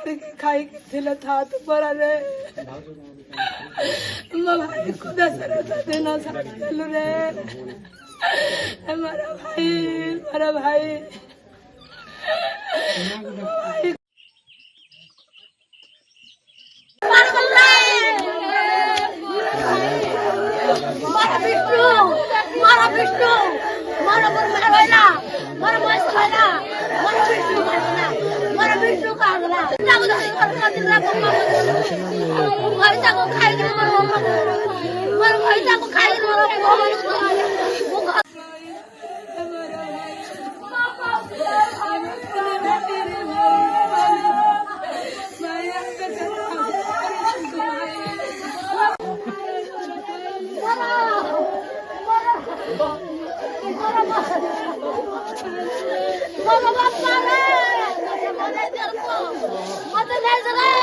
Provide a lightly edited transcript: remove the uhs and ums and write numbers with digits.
करके खाई थे था तो बड़ा रे भाई खुदा सरता देना साथ चलू रे हमारा भाई मारा विष्णु मारा मारा मारा विष्णु का अगला Mata